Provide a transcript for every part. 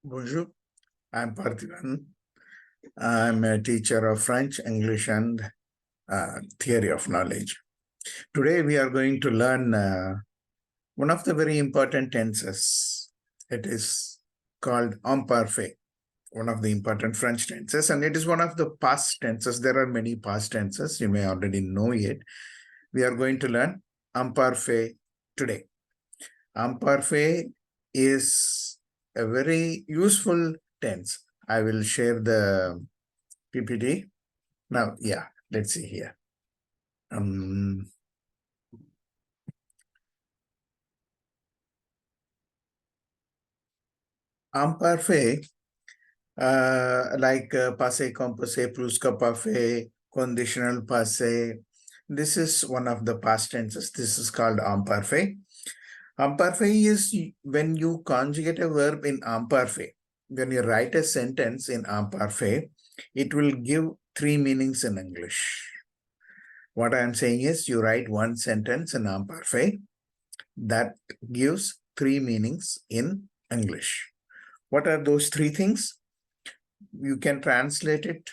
Bonjour, I'm Parthiban. I'm a teacher of French, English, and theory of knowledge. Today, we are going to learn one of the very important tenses. It is called Imparfait, one of the important French tenses, and it is one of the past tenses. There are many past tenses. You may already know it. We are going to learn Imparfait today. Imparfait is a very useful tense. I will share the PPT. Now, let's see here. Imparfait, like passé composé, plusque parfait, conditional passé. This is one of the past tenses. This is called imparfait. Imparfait is when you conjugate a verb in imparfait. When you write a sentence in imparfait, it will give three meanings in English. What I'm saying is you write one sentence in imparfait that gives three meanings in English. What are those three things? You can translate it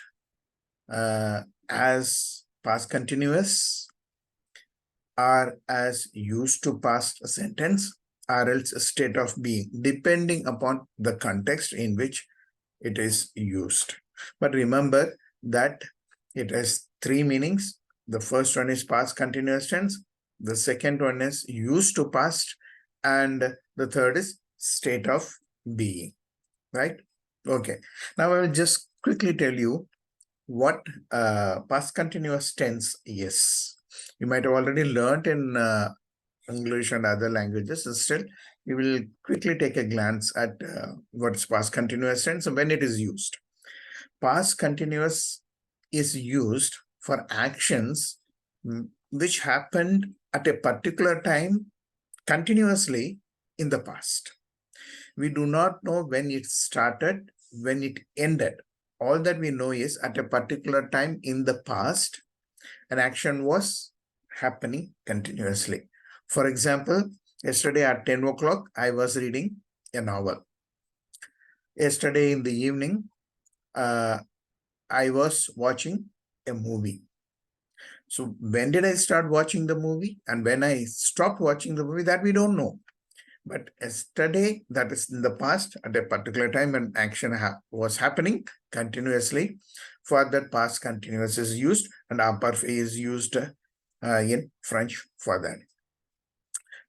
as past continuous, or as used to past sentence, or else a state of being, depending upon the context in which it is used. But remember that it has three meanings. The first one is past continuous tense. The second one is used to past. And the third is state of being, right? Okay. Now I will just quickly tell you what past continuous tense is. You might have already learned in English and other languages. Still, you will quickly take a glance at what's past continuous tense and when it is used. Past continuous is used for actions which happened at a particular time continuously in the past. We do not know when it started, when it ended. All that we know is at a particular time in the past, an action was happening continuously. For example, yesterday at 10 o'clock, I was reading a novel. Yesterday in the evening, I was watching a movie. So when did I start watching the movie and when I stopped watching the movie, that we don't know. But yesterday, that is in the past, at a particular time when action was happening continuously, for that past continuous is used, and imparfait is used in French for that.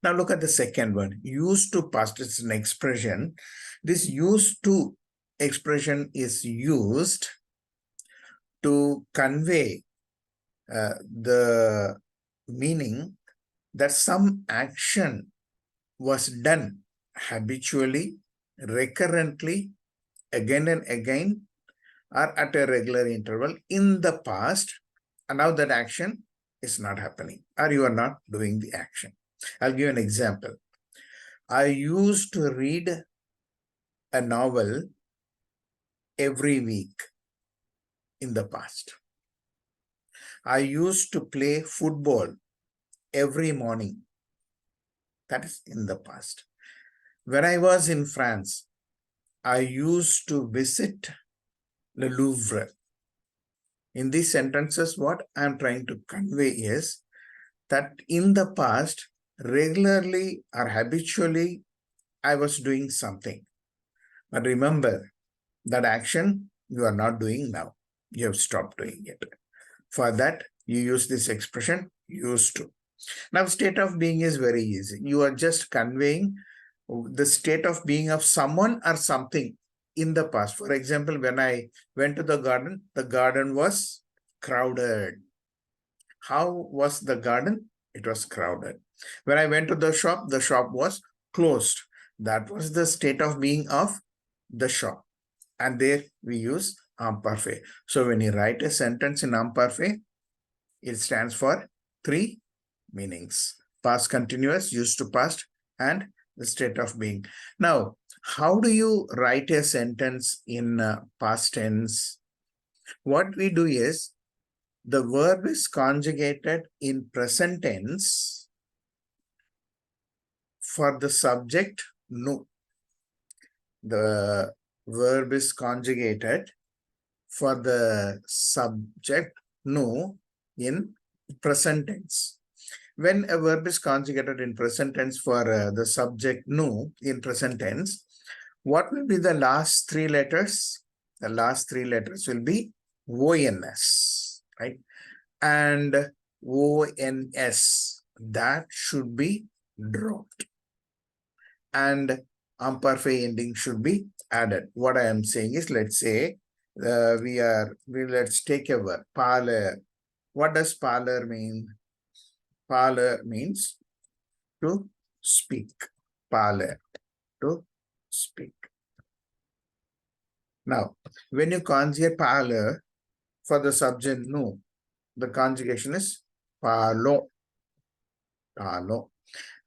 Now look at the second one, used to past. It's an expression. This used to expression is used to convey the meaning that some action was done habitually, recurrently, again and again, or at a regular interval in the past, and now that action is not happening, or you are not doing the action. I'll give an example. I used to read a novel every week in the past. I used to play football every morning. That is in the past. When I was in France, I used to visit the Louvre. In these sentences, what I'm trying to convey is that in the past, regularly or habitually, I was doing something. But remember, that action you are not doing now. You have stopped doing it. For that, you use this expression, used to. Now, state of being is very easy. You are just conveying the state of being of someone or something in the past. For example, when I went to the garden was crowded. How was the garden? It was crowded. When I went to the shop was closed. That was the state of being of the shop. And there we use imparfait. So when you write a sentence in imparfait, it stands for three meanings: past continuous, used to past, and the state of being. Now, how do you write a sentence in past tense? What we do is, the verb is conjugated in present tense for the subject no. The verb is conjugated for the subject nu in present tense. When a verb is conjugated in present tense for the subject nu in present tense, what will be the last three letters? The last three letters will be ONS, right? And ONS, that should be dropped. And imperfect ending should be added. What I am saying is, let's say let's take a verb, parlor. What does parlor mean? Parlor means to speak. Parlor, to speak. Now, when you conjugate parlor for the subject nu, the conjugation is parlo. Parlo.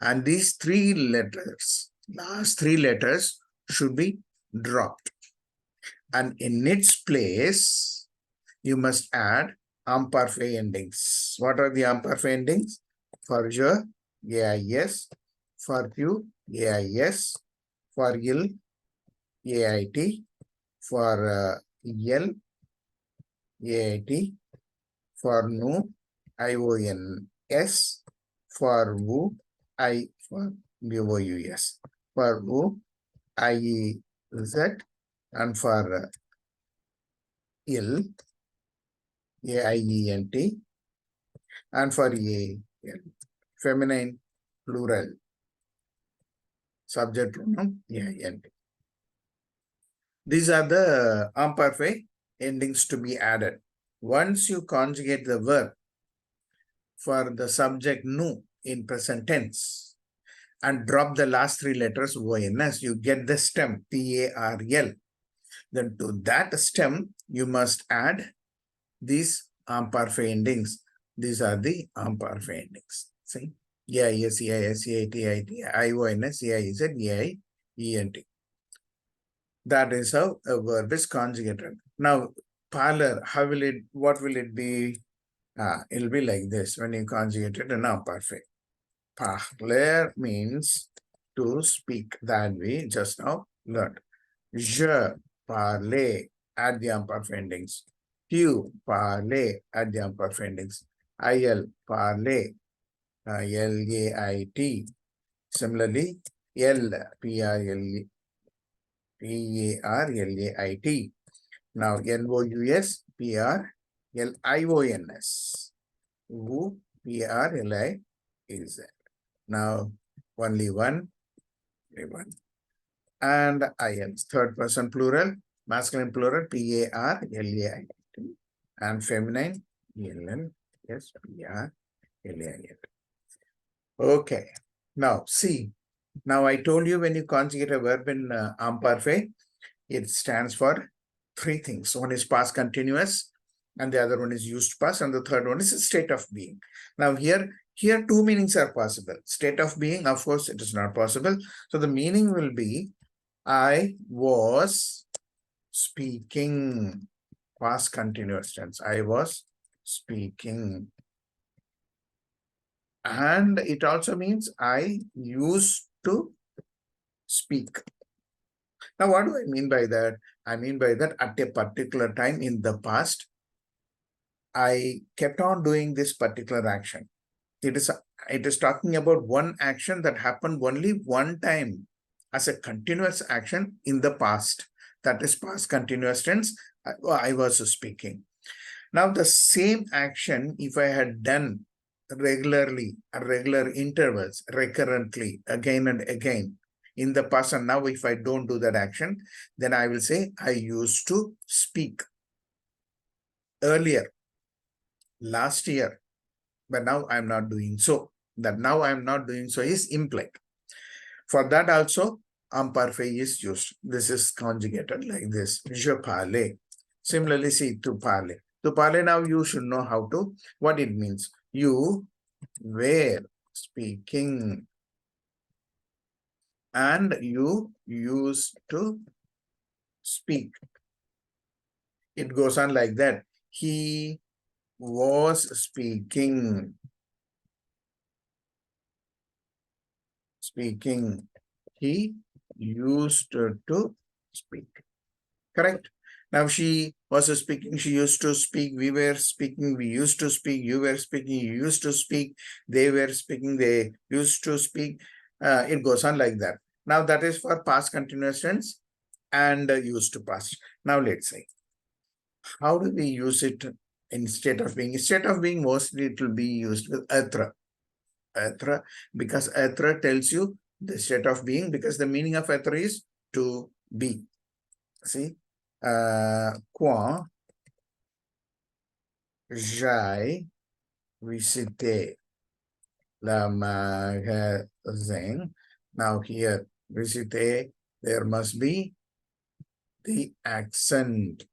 And these three letters, last three letters, should be dropped. And in its place, you must add imperfect endings. What are the imperfect endings? For your, AIS. For you, AIS. For il, AIT. For L, AIT. For nu, IONS. For wu, for VOUS. For wu, IEZ. And for il, AIENT. And for AL, feminine plural. Subject pronoun, AINT. These are the imperfect endings to be added. Once you conjugate the verb for the subject nu in present tense and drop the last three letters ONS, you get the stem PARL. Then to that stem, you must add these imperfect endings. These are the imperfect endings. See? AIS, AIS, AIT, AIT, IONS, AIZ, AIENT. That is how a verb is conjugated. Now, parlor, what will it be? It'll be like this when you conjugate it in imperfect. Parler means to speak, that we just now learned. Je parle, add the imperfect endings. Tu parle, add the imperfect endings. Il parle, LAIT. Similarly, L, PRLAIT. Now, NOUS, PRLIONS. Who, PRLI is that. Now, only one. And IN, third person plural, masculine plural, PARLAIT. And feminine, ELN, yes, PRLAIT. Okay. Now, see. Now, I told you when you conjugate a verb in imperfect, it stands for three things. One is past continuous, and the other one is used past, and the third one is a state of being. Now, here two meanings are possible. State of being, of course, it is not possible. So the meaning will be, I was speaking. Past continuous tense. I was speaking. And it also means I used to speak. Now, what do I mean by that? I mean by that at a particular time in the past, I kept on doing this particular action. It is talking about one action that happened only one time as a continuous action in the past. That is past continuous tense. I was speaking. Now, the same action, if I had done regularly, at regular intervals, recurrently, again and again in the past, and now if I don't do that action, then I will say I used to speak earlier, last year, but now I'm not doing so. That now I'm not doing so is implied. For that also, imperfect is used. This is conjugated like this. Je parle. Similarly, see, tu parle. To parle, now you should know how to, what it means. You were speaking and you used to speak. It goes on like that. He was speaking. He used to speak. Correct? Now she was speaking, she used to speak, we were speaking, we used to speak, you were speaking, you used to speak, they were speaking, they used to speak. It goes on like that. Now that is for past continuous tense and used to past. Now let's say, how do we use it in state of being? State of being, mostly it will be used with atra. Atra, because atra tells you the state of being, because the meaning of atra is to be. See, qua j'aille visiter le magasin. Now here, visiter, there must be the accent.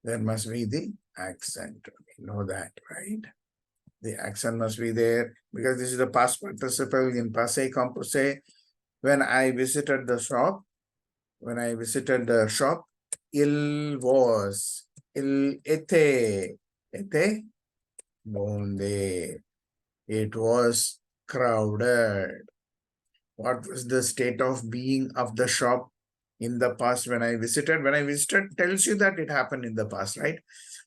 There must be the accent. We know that, right? The accent must be there because this is the past participle in passé composé. When I visited the shop, il was, il était, bonde. It was crowded. What was the state of being of the shop in the past when I visited? When I visited tells you that it happened in the past, right?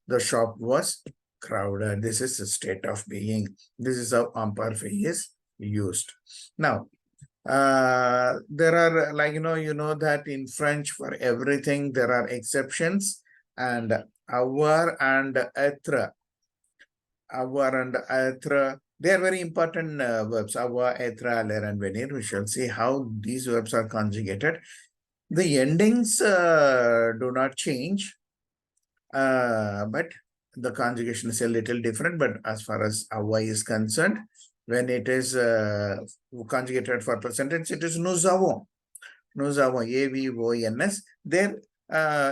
The shop was crowded. This is the state of being. This is how imparfait is used. Now, there are, like, you know that in French, for everything there are exceptions, and avoir and être, they are very important verbs. Avoir, être, aller, and venir. We shall see how these verbs are conjugated. The endings do not change, but the conjugation is a little different. But as far as avoir is concerned, when it is conjugated for present tense, it is nous avons. Nous avons, A-V-O-N-S. There,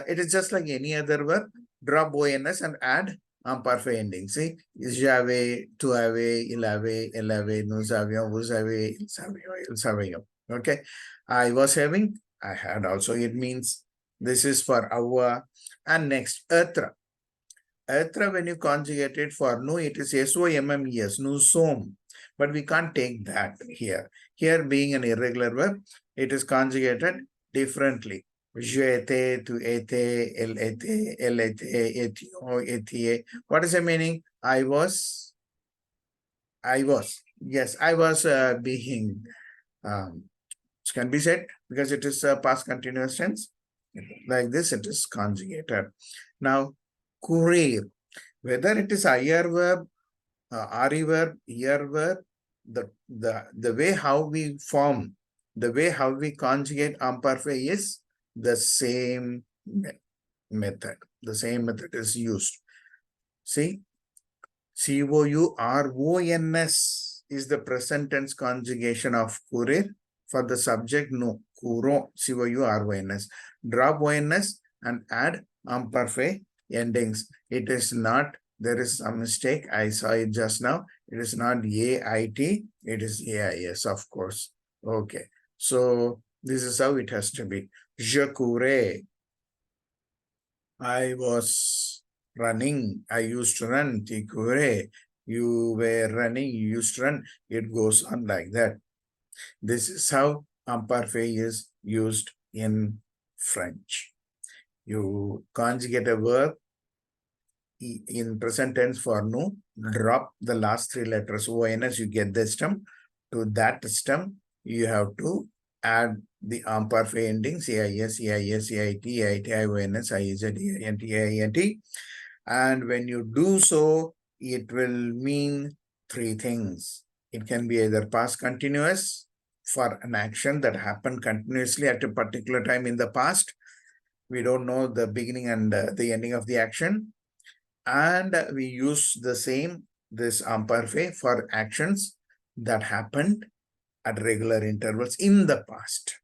it is just like any other verb. Drop O-N-S and add imparfait ending. See, j'avais, tu avais, il avait, elle avait, nous avions, vous avez, ils avaient. Okay, I was having, I had also. It means this is for avoir. And next, être. Être, when you conjugate it for nous, it is S-O-M-M-E-S, nous sommes. But we can't take that here. Here, being an irregular verb, it is conjugated differently. Je étais, tu étais, elle était, étions, étiez. What is the meaning? I was. Yes, I was being. It can be said because it is a past continuous tense. Like this, it is conjugated. Now, courir. Whether it is IR verb, RE verb, ER verb, the way how we form, the way how we conjugate imperfect is the same method. The same method is used. See, COURONS is the present tense conjugation of courir. For the subject, no, couro, COURONS. Drop ONS and add imperfect endings. It is not, there is a mistake. I saw it just now. It is not AIT, it is AIS, of course. Okay. So this is how it has to be. Je courais. I was running. I used to run. Tu courais. You were running. You used to run. It goes on like that. This is how imparfait is used in French. You conjugate a verb in present tense for nous, drop the last three letters ONS, you get the stem. To that stem, you have to add the imperfect endings, AIS, AIS, AIT, AIT, IONS, IZ, AINT, AINT. And when you do so, it will mean three things. It can be either past continuous for an action that happened continuously at a particular time in the past. We don't know the beginning and the ending of the action. And we use the same, this imperfect, for actions that happened at regular intervals in the past.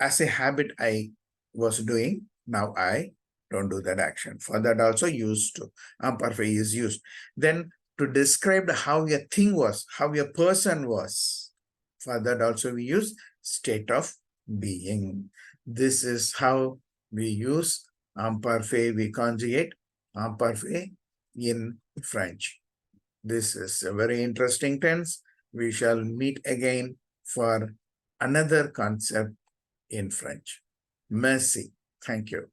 As a habit I was doing, now I don't do that action. For that also used to, imperfect is used. Then to describe how a thing was, how a person was, for that also we use state of being. This is how we use imperfect, we conjugate imperfect in French. This is a very interesting tense. We shall meet again for another concept in French. mercy. Thank you.